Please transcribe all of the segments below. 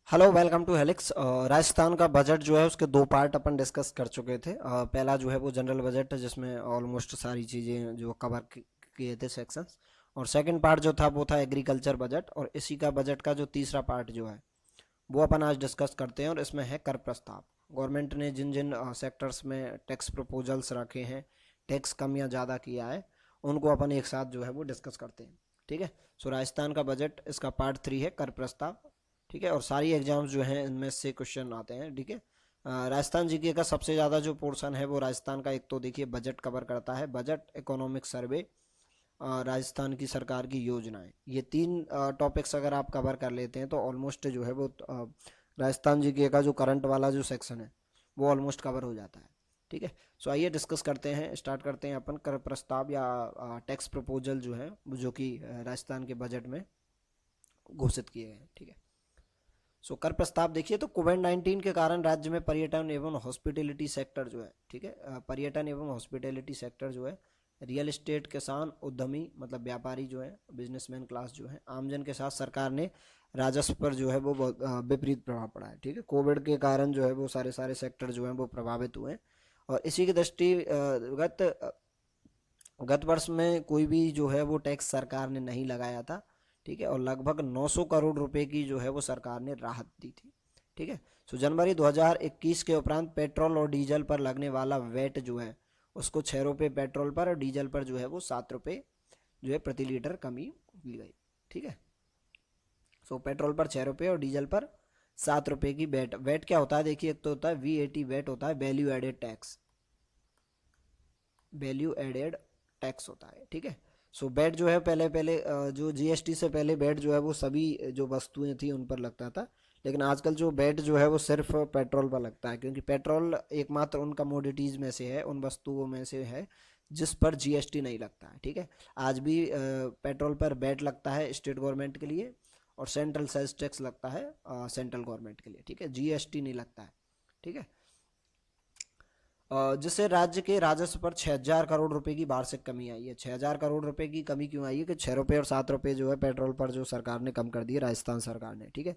Hello, welcome to Helix. Rajasthan का budget जो है उसके दो पार्ट अपन डिस्कस कर चुके थे। पहला जो है वो जनरल बजट है जिसमें ऑलमोस्ट सारी चीज़ें जो कवर किए थे सेक्शंस। और सेकंड पार्ट जो था वो था एग्रीकल्चर बजट, और इसी का बजट का जो तीसरा पार्ट जो है वो अपन आज डिस्कस करते हैं, और इसमें है कर प्रस्ताव। गवर्नमेंट ने जिन जिन सेक्टर्स में टैक्स प्रपोजल्स रखे हैं, टैक्स कम या ज़्यादा किया है, उनको अपन एक साथ जो है वो डिस्कस करते हैं। ठीक है। सो राजस्थान का बजट, इसका पार्ट 3 है कर प्रस्ताव। ठीक है। और सारी एग्जाम्स जो हैं इनमें से क्वेश्चन आते हैं। ठीक है। राजस्थान जीके का सबसे ज़्यादा जो पोर्शन है वो राजस्थान का, एक तो देखिए बजट कवर करता है, बजट, इकोनॉमिक सर्वे, राजस्थान की सरकार की योजनाएं। ये तीन टॉपिक्स अगर आप कवर कर लेते हैं तो ऑलमोस्ट जो है वो राजस्थान जीके का जो करंट वाला जो सेक्शन है वो ऑलमोस्ट कवर हो जाता है। ठीक है। सो आइए डिस्कस करते हैं, स्टार्ट करते हैं अपन कर प्रस्ताव या टैक्स प्रपोजल जो है जो कि राजस्थान के बजट में घोषित किए गए हैं। ठीक है। सो कर प्रस्ताव देखिए, तो कोविड-19 के कारण राज्य में पर्यटन एवं हॉस्पिटैलिटी सेक्टर जो है, ठीक है, पर्यटन एवं हॉस्पिटैलिटी सेक्टर जो है, रियल एस्टेट, किसान, उद्यमी मतलब व्यापारी जो है, बिजनेसमैन क्लास जो है, आमजन के साथ सरकार ने राजस्व पर जो है वो बहुत विपरीत प्रभाव पड़ा है। ठीक है। कोविड के कारण जो है वो सारे सारे सेक्टर जो हैं वो प्रभावित हुए हैं। और इसी की दृष्टि गत वर्ष में कोई भी जो है वो टैक्स सरकार ने नहीं लगाया था। ठीक है। और लगभग 900 करोड़ रुपए की जो है वो सरकार ने राहत दी थी। ठीक है। सो जनवरी 2021 के उपरांत पेट्रोल और डीजल पर लगने वाला वेट जो है उसको 6 रुपये पेट्रोल पर, और डीजल पर जो है वो 7 रुपये जो है प्रति लीटर कमी की गई। ठीक है। सो पेट्रोल पर 6 रुपये और डीजल पर 7 रुपये की वेट। वेट क्या होता है देखिए, एक तो होता है VAT, वेट होता है value added tax, value added tax होता है। ठीक है। सो बेट जो है पहले पहले जो GST से पहले बेट जो है वो सभी जो वस्तुएं थी उन पर लगता था, लेकिन आजकल जो बेट जो है वो सिर्फ पेट्रोल पर लगता है, क्योंकि पेट्रोल एकमात्र उन कमोडिटीज़ में से है, उन वस्तुओं में से है जिस पर GST नहीं लगता है। ठीक है। आज भी पेट्रोल पर बेट लगता है स्टेट गवर्नमेंट के लिए, और सेंट्रल सेल्स टैक्स लगता है सेंट्रल गवर्नमेंट के लिए। ठीक है। GST नहीं लगता है। ठीक है। जिससे राज्य के राजस्व पर 6,000 करोड़ रुपए की वार्षिक कमी आई है। 6,000 करोड़ रुपए की कमी क्यों आई है कि 6 रुपये और 7 रुपये जो है पेट्रोल पर जो सरकार ने कम कर दी है, राजस्थान सरकार ने। ठीक है।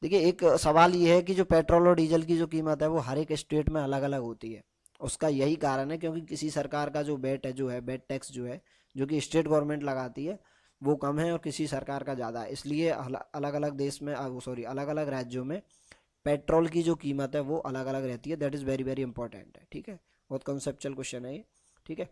देखिए, एक सवाल ये है कि जो पेट्रोल और डीजल की जो कीमत है वो हर एक स्टेट में अलग अलग होती है। उसका यही कारण है क्योंकि किसी सरकार का जो बेट है, जो है बेट टैक्स जो है, जो कि स्टेट गवर्नमेंट लगाती है, वो कम है, और किसी सरकार का ज़्यादा है। इसलिए अलग अलग देश में, सॉरी, अलग अलग राज्यों में पेट्रोल की जो कीमत है वो अलग अलग रहती है। That is very very important है। ठीक है। बहुत कंसेप्चुअल क्वेश्चन है ये। ठीक है।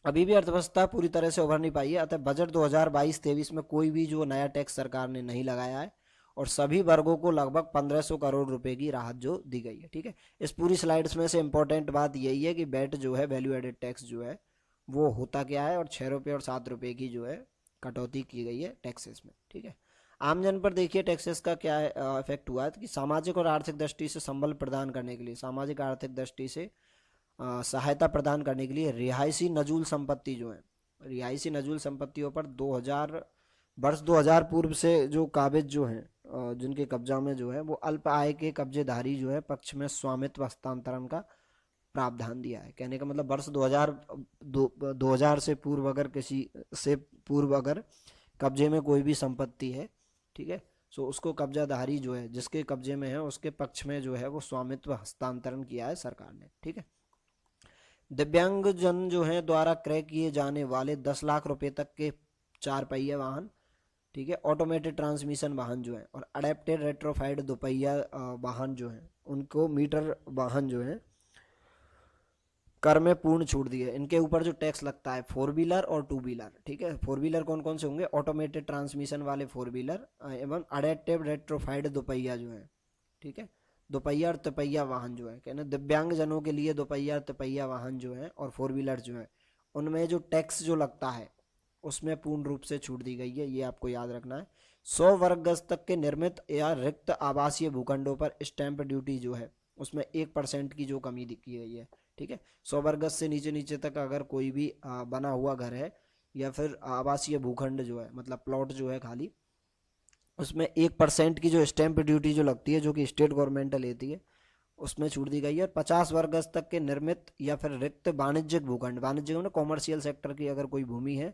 अभी भी अर्थव्यवस्था पूरी तरह से उभर नहीं पाई है, अतः बजट 2022-23 में कोई भी जो नया टैक्स सरकार ने नहीं लगाया है, और सभी वर्गों को लगभग 1,500 करोड़ रुपए की राहत जो दी गई है। ठीक है। इस पूरी स्लाइड्स में से इंपॉर्टेंट बात यही है कि बेट जो है, वैल्यू एडेड टैक्स जो है, वो होता क्या है, और 6 रुपये और 7 रुपये की जो है कटौती की गई है टैक्सेस में। ठीक है। आमजन पर देखिए टैक्सेस का क्या इफेक्ट हुआ है कि सामाजिक और आर्थिक दृष्टि से संबल प्रदान करने के लिए, सामाजिक आर्थिक दृष्टि से सहायता प्रदान करने के लिए रिहायशी नजूल संपत्ति जो है, रिहायशी नजूल संपत्तियों पर 2000 पूर्व से जो काबिज जो हैं, जिनके कब्जा में जो है, वो अल्प आय के कब्जेधारी जो है पक्ष में स्वामित्व हस्तांतरण का प्रावधान दिया है। कहने का मतलब वर्ष 2000 से पूर्व अगर किसी से पूर्व अगर कब्जे में कोई भी संपत्ति है, ठीक है, सो उसको कब्जाधारी जो है, जिसके कब्जे में है, उसके पक्ष में जो है वो स्वामित्व हस्तांतरण किया है सरकार ने। ठीक है। दिव्यांगजन जो है द्वारा क्रय किए जाने वाले 10 लाख रुपए तक के 4 पहिया वाहन, ठीक है, ऑटोमेटेड ट्रांसमिशन वाहन जो है, और अडेप्टेड रेट्रोफाइड दोपहिया वाहन जो है, उनको मीटर वाहन जो है कर में पूर्ण छूट दी है। इनके ऊपर जो टैक्स लगता है 4 व्हीलर और 2 व्हीलर। ठीक है। 4 व्हीलर कौन कौन से होंगे, ऑटोमेटेड ट्रांसमिशन वाले 4 व्हीलर एवं अडेप्टिव रेट्रोफाइड दोपहिया जो है। ठीक है। दोपहिया और तिपहिया वाहन जो है, कहना दिव्यांग जनों के लिए दोपहिया और तिपहिया वाहन जो है और 4 व्हीलर जो है, उनमें जो टैक्स जो लगता है उसमें पूर्ण रूप से छूट दी गई है। ये आपको याद रखना है। 100 वर्ग गज तक के निर्मित या रिक्त आवासीय भूखंडों पर स्टैंप ड्यूटी जो है उसमें 1% की जो कमी की गई है। ठीक है। 100 वर्ग गज से नीचे नीचे तक अगर कोई भी बना हुआ घर है, या फिर आवासीय भूखंड जो है, मतलब प्लॉट जो है खाली, उसमें 1% की जो स्टैंप ड्यूटी जो लगती है, जो कि स्टेट गवर्नमेंट लेती है, उसमें छूट दी गई है। और 50 वर्ग गज तक के निर्मित या फिर रिक्त वाणिज्यिक भूखंड, वाणिज्यिक ना कॉमर्शियल सेक्टर की अगर कोई भूमि है,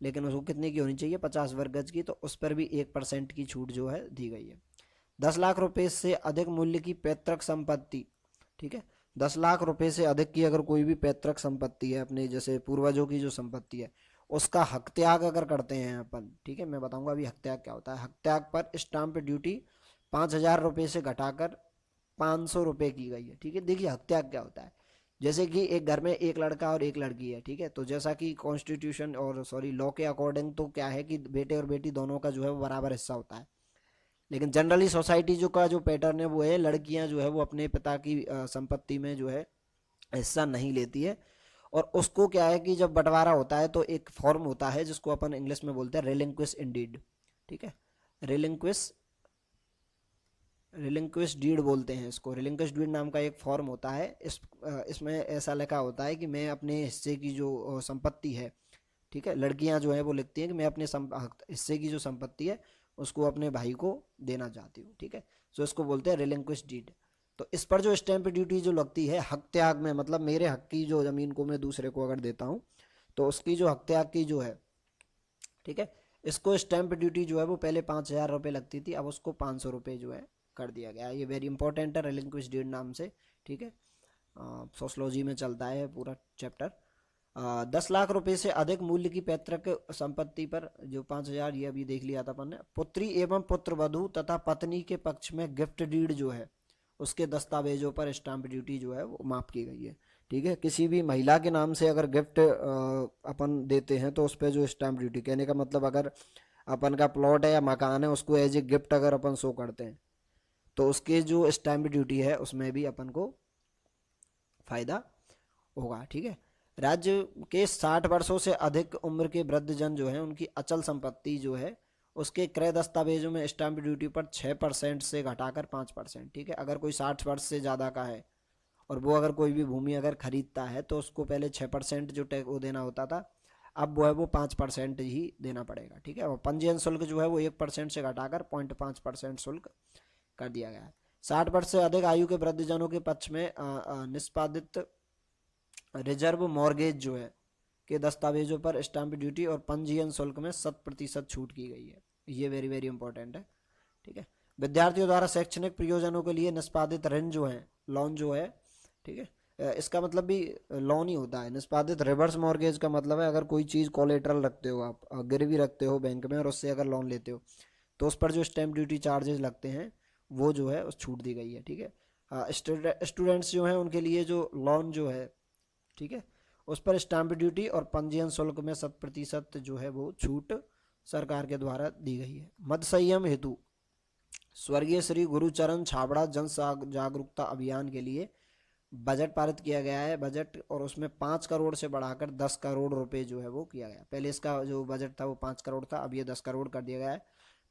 लेकिन उसको कितने की होनी चाहिए, 50 वर्ग गज की, तो उस पर भी 1% की छूट जो है दी गई है। 10 लाख रुपए से अधिक मूल्य की पैतृक संपत्ति, ठीक है, 10 लाख रुपए से अधिक की अगर कोई भी पैतृक संपत्ति है, अपने जैसे पूर्वजों की जो संपत्ति है, उसका हक त्याग अगर करते हैं अपन, ठीक है, मैं बताऊंगा अभी हक त्याग क्या होता है। हक त्याग पर स्टाम्प ड्यूटी 5,000 रुपये से घटाकर 500 रुपये की गई है, ठीक है। देखिए हक त्याग क्या होता है, जैसे कि एक घर में एक लड़का और एक लड़की है, ठीक है, तो जैसा कि कॉन्स्टिट्यूशन और सॉरी लॉ के अकॉर्डिंग तो क्या है कि बेटे और बेटी दोनों का जो है वो बराबर हिस्सा होता है, लेकिन जनरली सोसाइटी जो का जो पैटर्न है वो है लड़कियां जो है वो अपने पिता की संपत्ति में जो है हिस्सा नहीं लेती है, और उसको क्या है कि जब बंटवारा होता है तो एक फॉर्म होता है जिसको अपन इंग्लिश में बोलते हैं रिलिंक्विश इन डीड, ठीक है, रिलिंक्विश रिलिंक्विश डीड बोलते हैं इसको। रिलिंक्विश डीड नाम का एक फॉर्म होता है, इसमें ऐसा लिखा होता है कि मैं अपने हिस्से की जो संपत्ति है, ठीक है, लड़कियां जो है वो लिखती हैं कि मैं अपने हिस्से की जो संपत्ति है उसको अपने भाई को देना चाहती हूँ, ठीक है, सो इसको बोलते हैं रिलिंक्विश डीड। तो इस पर जो स्टैंप ड्यूटी जो लगती है हक त्याग में, मतलब मेरे हक की जो ज़मीन को मैं दूसरे को अगर देता हूँ तो उसकी जो हक त्याग की जो है, ठीक है, इसको स्टैंप ड्यूटी जो है वो पहले 5,000 रुपये लगती थी, अब उसको 500 रुपये जो है कर दिया गया है। ये वेरी इंपॉर्टेंट है रिलिंक्विश डीड नाम से, ठीक है, सोशलॉजी में चलता है पूरा चैप्टर। 10 लाख रुपए से अधिक मूल्य की पैतृक संपत्ति पर जो 5,000 ये अभी देख लिया था अपन ने, पुत्री एवं पुत्र वधू तथा पत्नी के पक्ष में गिफ्ट डीड जो है उसके दस्तावेजों पर स्टाम्प ड्यूटी जो है वो माफ की गई है, ठीक है। किसी भी महिला के नाम से अगर गिफ्ट अपन देते हैं तो उस पर जो स्टाम्प ड्यूटी, कहने का मतलब अगर अपन का प्लॉट है या मकान है उसको एज ए गिफ्ट अगर अपन शो करते हैं तो उसके जो स्टैम्प ड्यूटी है उसमें भी अपन को फायदा होगा, ठीक है। राज्य के 60 वर्षों से अधिक उम्र के वृद्धजन जो है उनकी अचल संपत्ति जो है उसके क्रय दस्तावेजों में स्टैम्प ड्यूटी पर 6% से घटाकर 5%, ठीक है। अगर कोई 60 वर्ष से ज़्यादा का है और वो अगर कोई भी भूमि अगर खरीदता है तो उसको पहले 6% जो टैक्स वो देना होता था, अब वो है वो 5% ही देना पड़ेगा, ठीक है। और पंजीयन शुल्क जो है वो 1% से घटाकर 0.5% शुल्क कर दिया गया है। 60 वर्ष से अधिक आयु के वृद्धजनों के पक्ष में निष्पादित रिजर्व मॉर्गेज जो है के दस्तावेजों पर स्टाम्प ड्यूटी और पंजीयन शुल्क में 100% छूट की गई है। ये वेरी वेरी इंपॉर्टेंट है, ठीक है। विद्यार्थियों द्वारा शैक्षणिक प्रयोजनों के लिए निष्पादित ऋण जो है, लोन जो है, ठीक है, इसका मतलब भी लोन ही होता है। निष्पादित रिवर्स मॉर्गेज का मतलब है अगर कोई चीज़ कोलेटरल रखते हो आप, गिरवी रखते हो बैंक में और उससे अगर लोन लेते हो तो उस पर जो स्टैम्प ड्यूटी चार्जेस लगते हैं वो जो है उस छूट दी गई है, ठीक है। स्टूडेंट्स जो हैं उनके लिए जो लोन जो है, ठीक है, उस पर स्टाम्प ड्यूटी और पंजीयन शुल्क में 100% जो है वो छूट सरकार के द्वारा दी गई है। मद संयम हेतु स्वर्गीय श्री गुरुचरण छाबड़ा जन जागरूकता अभियान के लिए बजट पारित किया गया है, बजट, और उसमें 5 करोड़ से बढ़ाकर 10 करोड़ रुपए जो है वो किया गया। पहले इसका जो बजट था वो 5 करोड़ था, अब ये 10 करोड़ कर दिया गया है।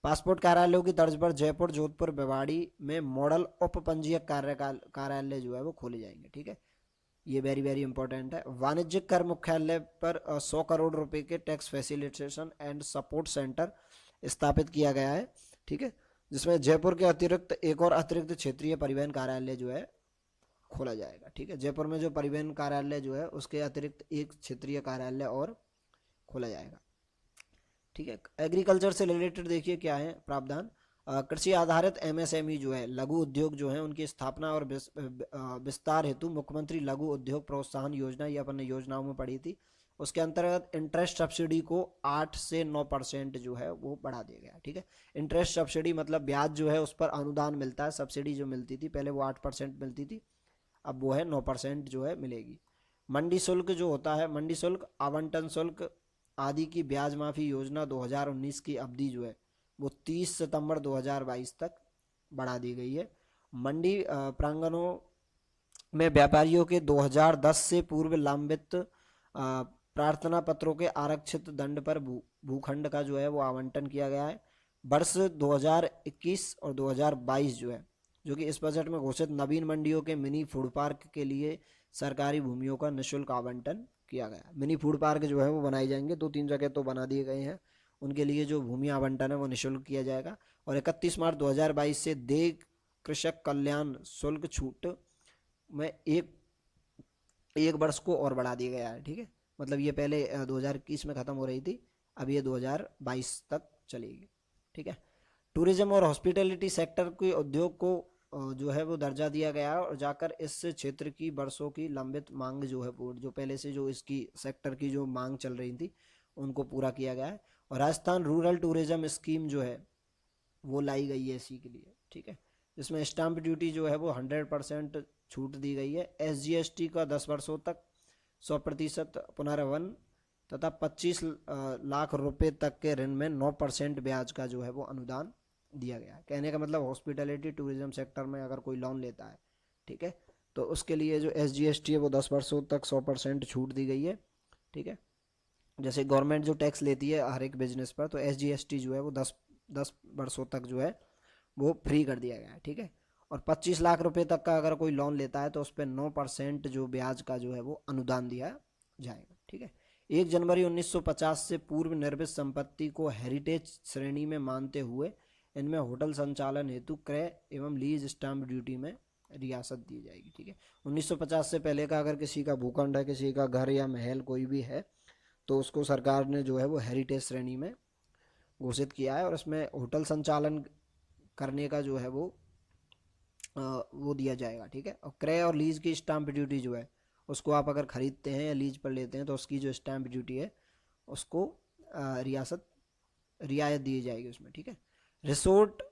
पासपोर्ट कार्यालयों की तर्ज पर जयपुर, जोधपुर, भिवाड़ी में मॉडल उप पंजीयक कार्यालय जो है वो खोले जाएंगे, ठीक है। ये वेरी वेरी इंपॉर्टेंट है। वाणिज्यिक कर मुख्यालय पर 100 करोड़ रुपए के tax facilitation and support centre स्थापित किया गया है, ठीक है, जिसमें जयपुर के अतिरिक्त एक और अतिरिक्त क्षेत्रीय परिवहन कार्यालय जो है खोला जाएगा, ठीक है। जयपुर में जो परिवहन कार्यालय जो है उसके अतिरिक्त एक क्षेत्रीय कार्यालय और खोला जाएगा, ठीक है। एग्रीकल्चर से रिलेटेड देखिए क्या है प्रावधान। कृषि आधारित एमएसएमई जो है, लघु उद्योग जो है, उनकी स्थापना और विस्तार हेतु मुख्यमंत्री लघु उद्योग प्रोत्साहन योजना, ये अपन ने योजनाओं में पढ़ी थी, उसके अंतर्गत इंटरेस्ट सब्सिडी को 8 से 9% जो है वो बढ़ा दिया गया, ठीक है। इंटरेस्ट सब्सिडी मतलब ब्याज जो है उस पर अनुदान मिलता है, सब्सिडी जो मिलती थी पहले वो 8% मिलती थी, अब वो है 9% जो है मिलेगी। मंडी शुल्क जो होता है, मंडी शुल्क, आवंटन शुल्क आदि की ब्याज माफी योजना 2019 की अवधि जो है वो 30 सितंबर 2022 तक बढ़ा दी गई है। मंडी प्रांगणों में व्यापारियों के 2010 से पूर्व लंबित प्रार्थना पत्रों के आरक्षित दंड पर भूखंड का जो है वो आवंटन किया गया है। वर्ष 2021 और 2022 जो है, जो कि इस बजट में घोषित नवीन मंडियों के मिनी फूड पार्क के लिए सरकारी भूमियों का निःशुल्क आवंटन किया गया। मिनी फूड पार्क जो है वो बनाए जाएंगे, 2-3 जगह तो बना दिए गए हैं, उनके लिए जो भूमि आवंटन है वो निःशुल्क किया जाएगा। और 31 मार्च 2022 से देय कृषक कल्याण शुल्क छूट में एक वर्ष को और बढ़ा दिया गया है, ठीक है। मतलब ये पहले 2021 में ख़त्म हो रही थी, अब ये 2022 तक चलेगी, ठीक है। टूरिज्म और हॉस्पिटैलिटी सेक्टर के उद्योग को जो है वो दर्जा दिया गया है और जाकर इस क्षेत्र की वर्षों की लंबित मांग जो है जो पहले से जो इसकी सेक्टर की जो मांग चल रही थी उनको पूरा किया गया है। और राजस्थान रूरल टूरिज्म स्कीम जो है वो लाई गई है इसी के लिए, ठीक है। इसमें स्टाम्प ड्यूटी जो है वो 100% छूट दी गई है। SGST का 10 वर्षों तक 100% पुनर्वन तथा 25 लाख रुपए तक के ऋण में 9% ब्याज का जो है वो अनुदान दिया गया है। कहने का मतलब हॉस्पिटैलिटी टूरिज्म सेक्टर में अगर कोई लोन लेता है, ठीक है, तो उसके लिए जो SGST है वो 10 वर्षों तक 100% छूट दी गई है, ठीक है। जैसे गवर्नमेंट जो टैक्स लेती है हर एक बिजनेस पर, तो SGST जो है वो 10 वर्षों तक जो है वो फ्री कर दिया गया है, ठीक है। और 25 लाख रुपए तक का अगर कोई लोन लेता है तो उस पर 9% जो ब्याज का जो है वो अनुदान दिया जाएगा, ठीक है। 1 जनवरी 1950 से पूर्व निर्मित संपत्ति को हेरिटेज श्रेणी में मानते हुए इनमें होटल संचालन हेतु क्रय एवं लीज स्टाम्प ड्यूटी में रियासत दी जाएगी, ठीक है। 1950 से पहले का अगर किसी का भूखंड है, किसी का घर या महल कोई भी है, तो उसको सरकार ने जो है वो हेरिटेज श्रेणी में घोषित किया है और इसमें होटल संचालन करने का जो है वो दिया जाएगा, ठीक है। और क्रय और लीज की स्टाम्प ड्यूटी जो है उसको आप अगर खरीदते हैं या लीज पर लेते हैं तो उसकी जो स्टैम्प ड्यूटी है उसको रियायत दी जाएगी उसमें, ठीक है। Resort,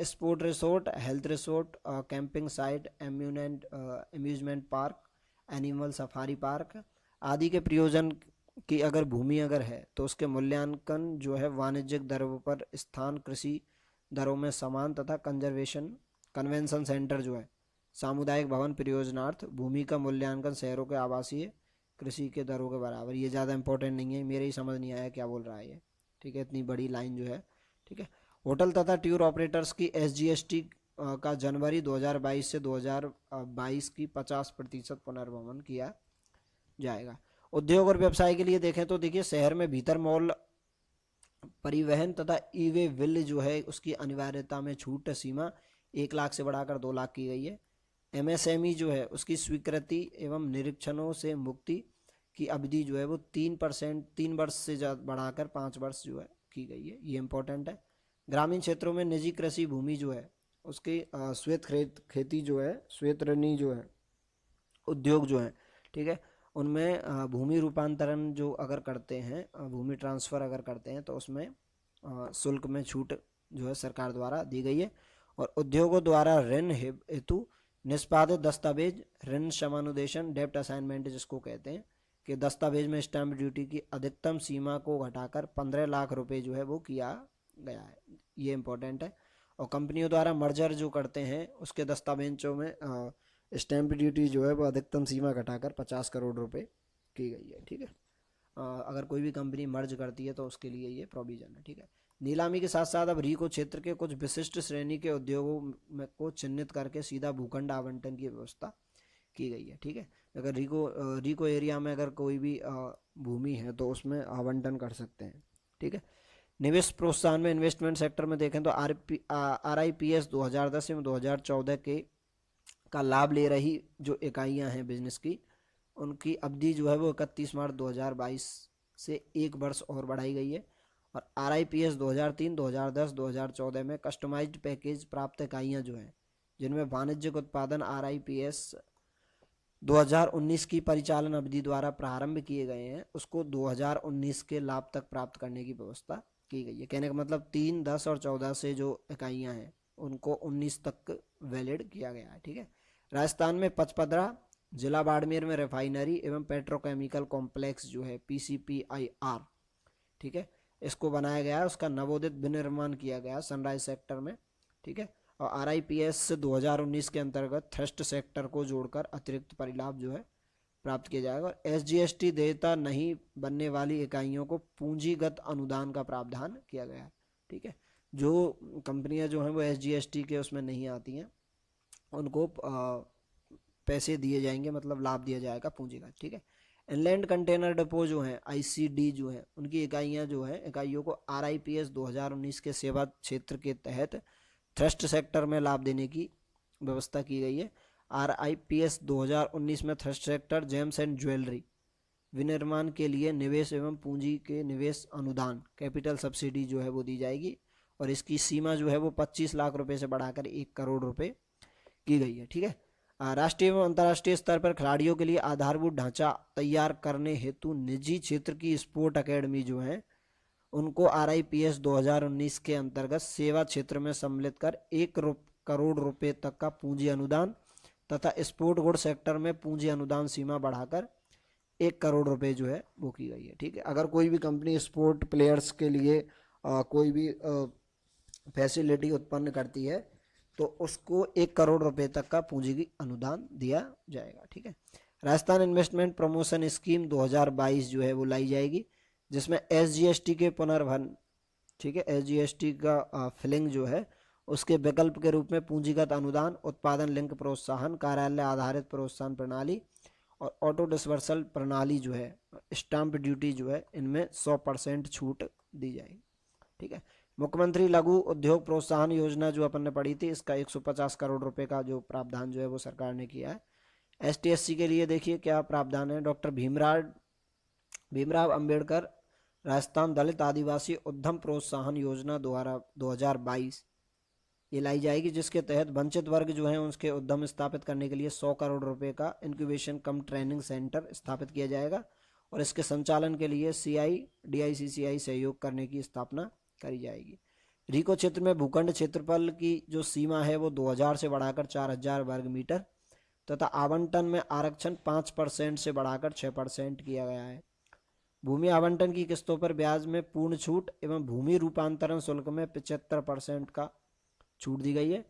sport resort, health resort, camping site, amusement park, animal safari park आदि के प्रयोजन की अगर भूमि अगर है तो उसके मूल्यांकन जो है वाणिज्यिक दरों पर स्थान कृषि दरों में समान तथा कन्वेंशन सेंटर जो है सामुदायिक भवन परियोजनार्थ भूमि का मूल्यांकन शहरों के आवासीय कृषि के दरों के बराबर। ये ज़्यादा इंपॉर्टेंट नहीं है, मेरे ही समझ नहीं आया क्या बोल रहा है ये, ठीक है, इतनी बड़ी लाइन जो है, ठीक है। होटल तथा टूर ऑपरेटर्स की SGST का जनवरी 2022 से 2022 की 50% पुनर्भवन किया जाएगा। उद्योग और व्यवसाय के लिए देखें तो देखिए शहर में भीतर मॉल परिवहन तथा ई-वे बिल जो है उसकी अनिवार्यता में छूट सीमा 1 लाख से बढ़ाकर 2 लाख की गई है। MSME जो है उसकी स्वीकृति एवं निरीक्षणों से मुक्ति की अवधि जो है वो 3 वर्ष से बढ़ाकर 5 वर्ष जो है की गई है, ये इंपॉर्टेंट है। ग्रामीण क्षेत्रों में निजी कृषि भूमि जो है उसकी श्वेत खेती जो है, श्वेत ऋणी जो है उद्योग जो है, ठीक है, उनमें भूमि रूपांतरण जो अगर करते हैं, भूमि ट्रांसफ़र अगर करते हैं तो उसमें शुल्क में छूट जो है सरकार द्वारा दी गई है। और उद्योगों द्वारा ऋण हेतु निष्पादित दस्तावेज, ऋण समानुदेशन, डेप्ट असाइनमेंट जिसको कहते हैं, कि दस्तावेज में स्टैम्प ड्यूटी की अधिकतम सीमा को घटाकर 15 लाख रुपए जो है वो किया गया है, ये इंपॉर्टेंट है। और कंपनियों द्वारा मर्जर जो करते हैं उसके दस्तावेजों में स्टैम्प ड्यूटी जो है वो अधिकतम सीमा घटाकर 50 करोड़ रुपए की गई है, ठीक है। अगर कोई भी कंपनी मर्ज करती है तो उसके लिए ये प्रोविजन है, ठीक है। नीलामी के साथ साथ अब रीको क्षेत्र के कुछ विशिष्ट श्रेणी के उद्योगों में को चिन्हित करके सीधा भूखंड आवंटन की व्यवस्था की गई है, ठीक है। अगर रीको एरिया में अगर कोई भी भूमि है तो उसमें आवंटन कर सकते हैं, ठीक है। निवेश प्रोत्साहन में इन्वेस्टमेंट सेक्टर में देखें तो RIPS 2010 एवं 2014 के का लाभ ले रही जो इकाइयां हैं बिजनेस की, उनकी अवधि जो है वो 31 मार्च 2022 से 1 वर्ष और बढ़ाई गई है। और RIPS 2003, 2010, 2014 में कस्टमाइज्ड पैकेज प्राप्त इकाइयाँ जो हैं जिनमें वाणिज्यिक उत्पादन RIPS 2019 की परिचालन अवधि द्वारा प्रारंभ किए गए हैं उसको 2019 के लाभ तक प्राप्त करने की व्यवस्था की गई है। कहने का मतलब 3, 10 और 14 से जो इकाइयाँ हैं उनको 19 तक वैलिड किया गया है, ठीक है। राजस्थान में पचपदरा, जिला बाड़मेर में रिफाइनरी एवं पेट्रोकेमिकल कॉम्प्लेक्स जो है PCPIR, ठीक है, इसको बनाया गया है, उसका नवोदित विनिर्माण किया गया सनराइज सेक्टर में, ठीक है। और RIPS 2019 के अंतर्गत थ्रस्ट सेक्टर को जोड़कर अतिरिक्त परिलाभ जो है प्राप्त किया जाएगा। और SGST देयता नहीं बनने वाली इकाइयों को पूंजीगत अनुदान का प्रावधान किया गया है, ठीक है। जो कंपनियां जो हैं वो SGST के उसमें नहीं आती हैं उनको पैसे दिए जाएंगे, मतलब लाभ दिया जाएगा पूंजीगत, ठीक है। इनलैंड कंटेनर डिपो जो है ICD जो है उनकी इकाइयां जो है इकाइयों को RIPS 2019 के सेवा क्षेत्र के तहत थ्रस्ट सेक्टर में लाभ देने की व्यवस्था की गई है। RIPS 2019 में thrust sector, James and jewellery विनिर्माण के लिए निवेश एवं पूंजी के निवेश अनुदान कैपिटल सब्सिडी जो है वो दी जाएगी। और इसकी सीमा जो है वो 25 लाख रुपए से बढ़ाकर 1 करोड़ रुपए की गई है। ठीक है। राष्ट्रीय एवं अंतर्राष्ट्रीय स्तर पर खिलाड़ियों के लिए आधारभूत ढांचा तैयार करने हेतु निजी क्षेत्र की स्पोर्ट अकेडमी जो है उनको RIPS 2019 के अंतर्गत सेवा क्षेत्र में सम्मिलित कर 1 करोड़ रुपए तक का पूंजी अनुदान तथा स्पोर्ट गुड सेक्टर में पूंजी अनुदान सीमा बढ़ाकर 1 करोड़ रुपए जो है वो की गई है। ठीक है। अगर कोई भी कंपनी स्पोर्ट प्लेयर्स के लिए कोई भी फैसिलिटी उत्पन्न करती है तो उसको 1 करोड़ रुपए तक का पूंजी की अनुदान दिया जाएगा। ठीक है। राजस्थान इन्वेस्टमेंट प्रमोशन स्कीम 2022 जो है वो लाई जाएगी, जिसमें SGST के पुनर्भरण, ठीक है, SGST का फिलिंग जो है उसके विकल्प के रूप में पूंजीगत अनुदान, उत्पादन लिंक प्रोत्साहन, कार्यालय आधारित प्रोत्साहन प्रणाली और ऑटो डिस्बर्सल प्रणाली जो है, स्टाम्प ड्यूटी जो है, इनमें 100% छूट दी जाएगी। ठीक है। मुख्यमंत्री लघु उद्योग प्रोत्साहन योजना जो अपन ने पढ़ी थी, इसका 150 करोड़ रुपए का जो प्रावधान जो है वो सरकार ने किया है। STSC के लिए देखिए क्या प्रावधान है। डॉक्टर भीमराव अंबेडकर राजस्थान दलित आदिवासी उद्यम प्रोत्साहन योजना द्वारा 2022 ये लाई जाएगी, जिसके तहत वंचित वर्ग जो है उसके उद्यम स्थापित करने के लिए 100 करोड़ रुपए का इंक्यूबेशन कम ट्रेनिंग सेंटर स्थापित किया जाएगा और इसके संचालन के लिए CI DICCI सहयोग करने की स्थापना करी जाएगी। रीको क्षेत्र में भूखंड क्षेत्रफल की जो सीमा है वो 2000 से बढ़ाकर 4000 वर्ग मीटर तथा आवंटन में आरक्षण 5% से बढ़ाकर 6% किया गया है। भूमि आवंटन की किस्तों पर ब्याज में पूर्ण छूट एवं भूमि रूपांतरण शुल्क में 75% का छूट दी गई है।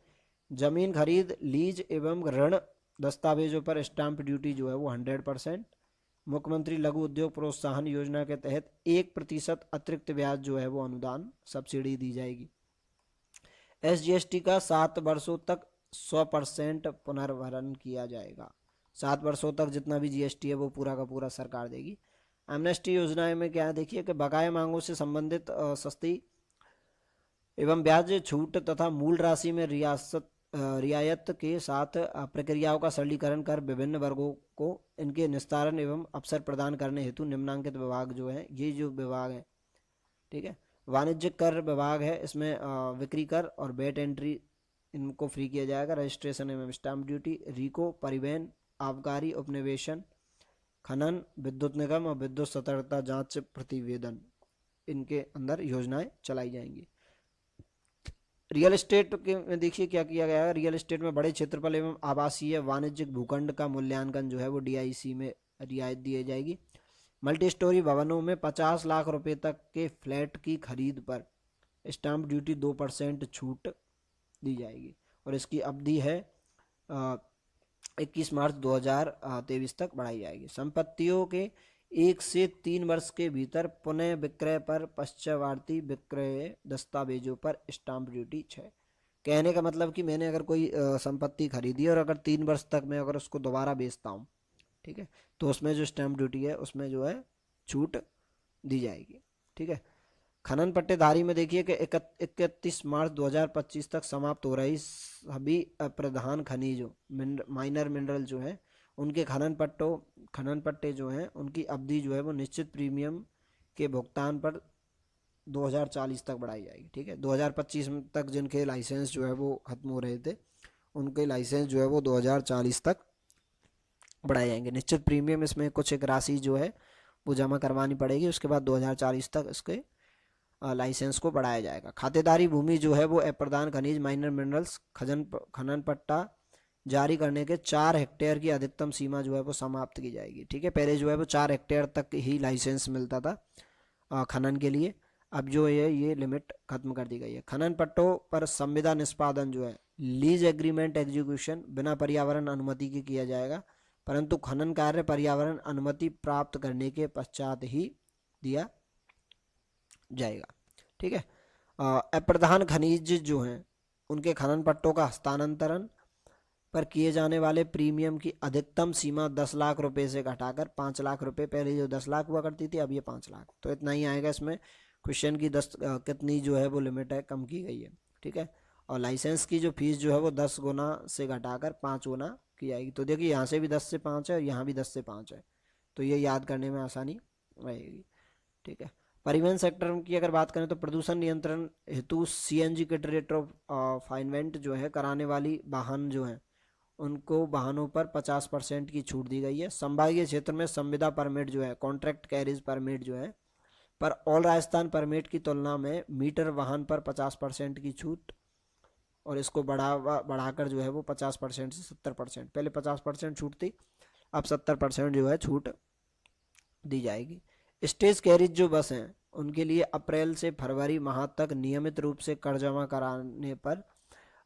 जमीन खरीद, लीज एवं ऋण दस्तावेजों पर स्टाम्प ड्यूटी जो है वो 100%। मुख्यमंत्री लघु उद्योग प्रोत्साहन योजना के तहत 1% अतिरिक्त ब्याज जो है वो अनुदान सब्सिडी दी जाएगी। SGST का 7 वर्षों तक 100% पुनर्भरण किया जाएगा। 7 वर्षों तक जितना भी GST है वो पूरा का पूरा सरकार देगी। एमनेस्टी योजना में क्या है देखिए कि बकाया मांगों से संबंधित सस्ती एवं ब्याज छूट तथा मूल राशि में रियायत के साथ प्रक्रियाओं का सरलीकरण कर विभिन्न वर्गों को इनके निस्तारण एवं अवसर प्रदान करने हेतु निम्नांकित विभाग जो है, ये जो विभाग है, ठीक है, वाणिज्यिक कर विभाग है, इसमें बिक्री कर और वेट एंट्री इनको फ्री किया जाएगा। रजिस्ट्रेशन एवं स्टाम्प ड्यूटी, रीको, परिवहन, आबकारी, उपनिवेशन, खनन, विद्युत निगम और विद्युत सतर्कता जांच प्रतिवेदन, इनके अंदर योजनाएं चलाई जाएंगी। रियल एस्टेट के में देखिए क्या किया गया है। रियल एस्टेट में बड़े क्षेत्रफल एवं आवासीय वाणिज्यिक भूखंड का मूल्यांकन जो है वो DIC में रियायत दी जाएगी। मल्टी स्टोरी भवनों में 50 लाख रुपए तक के फ्लैट की खरीद पर स्टाम्प ड्यूटी 2% छूट दी जाएगी और इसकी अवधि है 21 मार्च 2023 तक बढ़ाई जाएगी। संपत्तियों के 1 से 3 वर्ष के भीतर पुनः विक्रय पर पश्चावर्ती विक्रय दस्तावेजों पर स्टाम्प ड्यूटी 6। कहने का मतलब कि मैंने अगर कोई संपत्ति खरीदी और अगर 3 वर्ष तक मैं अगर उसको दोबारा बेचता हूँ, ठीक है, तो उसमें जो स्टाम्प ड्यूटी है उसमें जो है छूट दी जाएगी। ठीक है। खनन पट्टेदारी में देखिए कि 31 मार्च 2025 तक समाप्त हो रही सभी अप्रधान खनिजों माइनर मिनरल जो है उनके खनन पट्टे जो हैं उनकी अवधि जो है वो निश्चित प्रीमियम के भुगतान पर 2040 तक बढ़ाई जाएगी। ठीक है। 2025 तक जिनके लाइसेंस जो है वो खत्म हो रहे थे उनके लाइसेंस जो है वो 2040 तक बढ़ाए जाएंगे। निश्चित प्रीमियम इसमें कुछ एक राशि जो है वो जमा करवानी पड़ेगी, उसके बाद 2040 तक इसके लाइसेंस को बढ़ाया जाएगा। खातेदारी भूमि जो है वो अप्रधान खनिज माइनर मिनरल्स खनन पट्टा जारी करने के 4 हेक्टेयर की अधिकतम सीमा जो है वो समाप्त की जाएगी। ठीक है। पहले जो है वो 4 हेक्टेयर तक ही लाइसेंस मिलता था खनन के लिए, अब जो है ये लिमिट खत्म कर दी गई है। खनन पट्टों पर संविदा निष्पादन जो है लीज एग्रीमेंट एग्जीक्यूशन बिना पर्यावरण अनुमति के किया जाएगा, परंतु खनन कार्य पर्यावरण अनुमति प्राप्त करने के पश्चात ही दिया जाएगा। ठीक है। अप्रधान खनिज जो हैं उनके खनन पट्टों का हस्तांतरण पर किए जाने वाले प्रीमियम की अधिकतम सीमा 10 लाख रुपए से घटाकर 5 लाख रुपए, पहले जो 10 लाख हुआ करती थी अब ये 5 लाख, तो इतना ही आएगा। इसमें क्वेश्चन की 10 कितनी जो है वो लिमिट है कम की गई है। ठीक है। और लाइसेंस की जो फीस जो है वो 10 गुना से घटाकर 5 गुना की जाएगी। तो देखिए यहाँ से भी 10 से 5 है और यहाँ भी 10 से 5 है, तो ये याद करने में आसानी रहेगी। ठीक है। परिवहन सेक्टर की अगर बात करें तो प्रदूषण नियंत्रण हेतु सीएनजी के रेट ऑफ इन्वेंट जो है कराने वाली वाहन जो है उनको वाहनों पर 50% की छूट दी गई है। संभागीय क्षेत्र में संविदा परमिट जो है, कॉन्ट्रैक्ट कैरिज परमिट जो है पर ऑल राजस्थान परमिट की तुलना में मीटर वाहन पर 50% की छूट, और इसको बढ़ाकर जो है वो 50% से 70%, पहले 50% छूट थी, अब 70% जो है छूट दी जाएगी। स्टेज कैरिज जो बस हैं उनके लिए अप्रैल से फरवरी माह तक नियमित रूप से कर जमा कराने पर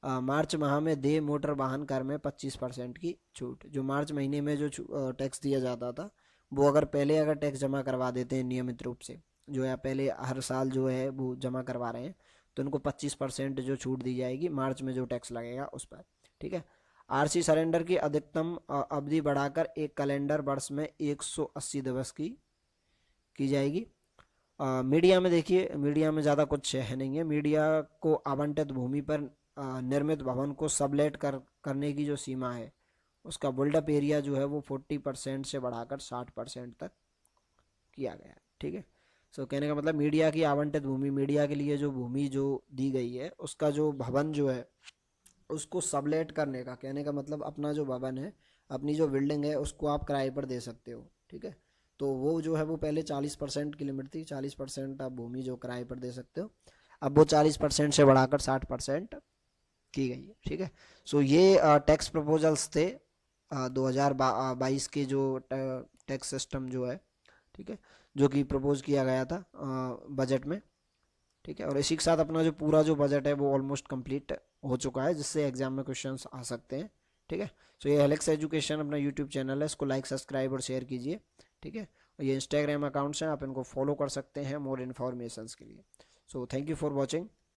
मार्च माह में देय मोटर वाहन कर में 25% की छूट। जो मार्च महीने में जो टैक्स दिया जाता था वो अगर टैक्स जमा करवा देते हैं नियमित रूप से, जो है पहले हर साल जो है वो जमा करवा रहे हैं, तो उनको 25% जो छूट दी जाएगी मार्च में जो टैक्स लगेगा उस पर। ठीक है। आरसी सरेंडर की अधिकतम अवधि बढ़ाकर एक कैलेंडर वर्ष में 180 दिवस की जाएगी। मीडिया में देखिए, मीडिया में ज़्यादा कुछ है नहीं है। मीडिया को आवंटित भूमि पर निर्मित भवन को सबलेट करने की जो सीमा है उसका बिल्डअप एरिया जो है वो 40% से बढ़ाकर 60% तक किया गया है। ठीक है। सो कहने का मतलब मीडिया की आवंटित भूमि, मीडिया के लिए जो भूमि जो दी गई है उसका जो भवन जो है उसको सबलेट करने का, कहने का मतलब अपना जो भवन है, अपनी जो बिल्डिंग है उसको आप किराए पर दे सकते हो। ठीक है। तो वो जो है वो पहले 40% की लिमिट थी, 40% आप भूमि जो किराए पर दे सकते हो, अब वो 40% से बढ़ाकर 60% की गई है। ठीक है। सो ये टैक्स प्रपोजल्स थे 2022 के जो टैक्स सिस्टम जो है, ठीक है, जो कि प्रपोज किया गया था बजट में। ठीक है। और इसी के साथ अपना जो पूरा जो बजट है वो ऑलमोस्ट कंप्लीट हो चुका है, जिससे एग्जाम में क्वेश्चंस आ सकते हैं। ठीक है। सो ये हेलेक्स एजुकेशन अपना यूट्यूब चैनल है, इसको लाइक सब्सक्राइब और शेयर कीजिए। ठीक है। और ये इंस्टाग्राम अकाउंट्स हैं, आप इनको फॉलो कर सकते हैं मोर इन्फॉर्मेशन के लिए। So thank you for watching.